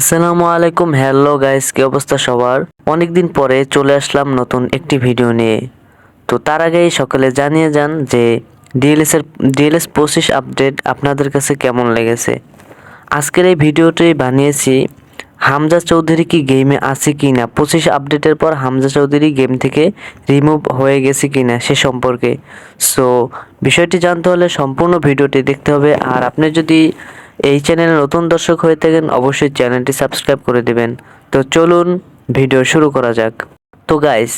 আসসালামু আলাইকুম, hello guys, কি অবস্থা সবার? অনেকদিন পরে চলে আসলাম নতুন একটি ভিডিও নিয়ে। তো তার আগেই সকলে জানিয়ে যান যে ডিএলএস 25 আপডেট আপনাদের কাছে কেমন লেগেছে। আজকের এই ভিডিওটি বানিয়েছি হামজা চৌধুরী কি গেমে আছে কি না, 25 আপডেটের পর হামজা চৌধুরী গেম থেকে রিমুভ হয়ে গেছে কি না সে সম্পর্কে। সো বিষয়টি জানতে হলে সম্পূর্ণ ভিডিওটি দেখতে হবে। আর আপনি যদি এই চ্যানেলে নতুন দর্শক হয়ে থাকেন অবশ্যই চ্যানেলটি সাবস্ক্রাইব করে দিবেন। তো চলুন ভিডিও শুরু করা যাক। তো গাইস,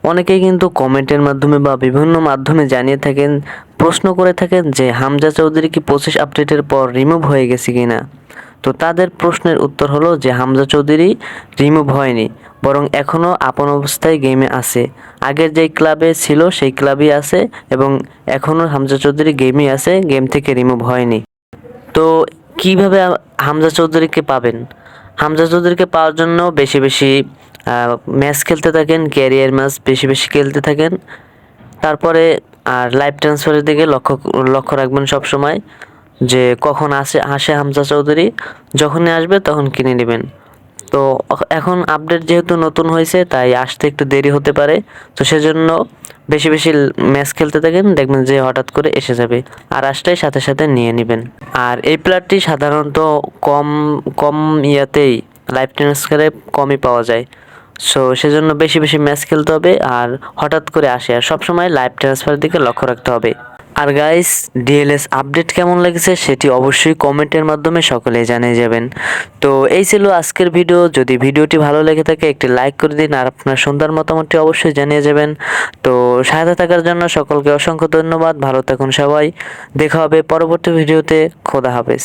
অনেকেই কিন্তু কমেন্টের মাধ্যমে বা বিভিন্ন মাধ্যমে জানিয়ে থাকেন, প্রশ্ন করে থাকেন যে হামজা চৌধুরী কি 25 আপডেটের পর রিমুভ হয়ে গেছে কিনা। তো তাদের প্রশ্নের উত্তর হলো যে হামজা চৌধুরী রিমুভ হয়নি, বরং এখনও আপন অবস্থায় গেমে আছে। আগের যেই ক্লাবে ছিল সেই ক্লাবেই আছে এবং এখনও হামজা চৌধুরী গেমই আছে, গেম থেকে রিমুভ হয়নি। তো কিভাবে হামজা চৌধুরীকে পাবেন? হামজা চৌধুরীকে পাওয়ার জন্য বেশি বেশি ম্যাচ খেলতে থাকেন, ক্যারিয়ার ম্যাচ বেশি বেশি খেলতে থাকেন। তারপরে আর লাইভ ট্রান্সফারের দিকে লক্ষ্য রাখবেন সব সময়, যে কখন আসে হামজা চৌধুরী। যখনই আসবে তখন কিনে নেবেন। তো এখন আপডেট যেহেতু নতুন হয়েছে তাই আসতে একটু দেরি হতে পারে। তো সেজন্য বেশি বেশি ম্যাচ খেলতে থাকেন, দেখবেন যে হঠাৎ করে এসে যাবে। আর আসলেই সাথে সাথে নিয়ে নেবেন। আর এই প্লেয়ারটি সাধারণত কম কম ইয়াতেই লাইভ ট্রান্সফারে কমই পাওয়া যায়। সো সেজন্য বেশি বেশি ম্যাচ খেলতে হবে আর হঠাৎ করে আসে। আর সবসময় লাইভ ট্রান্সফারের দিকে লক্ষ্য রাখতে হবে। আর গাইস, ডিএলএস আপডেট কেমন লেগেছে সেটি অবশ্যই কমেন্টের মাধ্যমে সকলেই জানিয়ে যাবেন। তো এই ছিল আজকের ভিডিও। যদি ভিডিওটি ভালো লেগে থাকে একটি লাইক করে দিন আর আপনার সুন্দর মতামতটি অবশ্যই জানিয়ে যাবেন। তো সাথে থাকার জন্য সকলকে অসংখ্য ধন্যবাদ। ভালো থাকুন সবাই। দেখা হবে পরবর্তী ভিডিওতে। খোদা হাফেজ।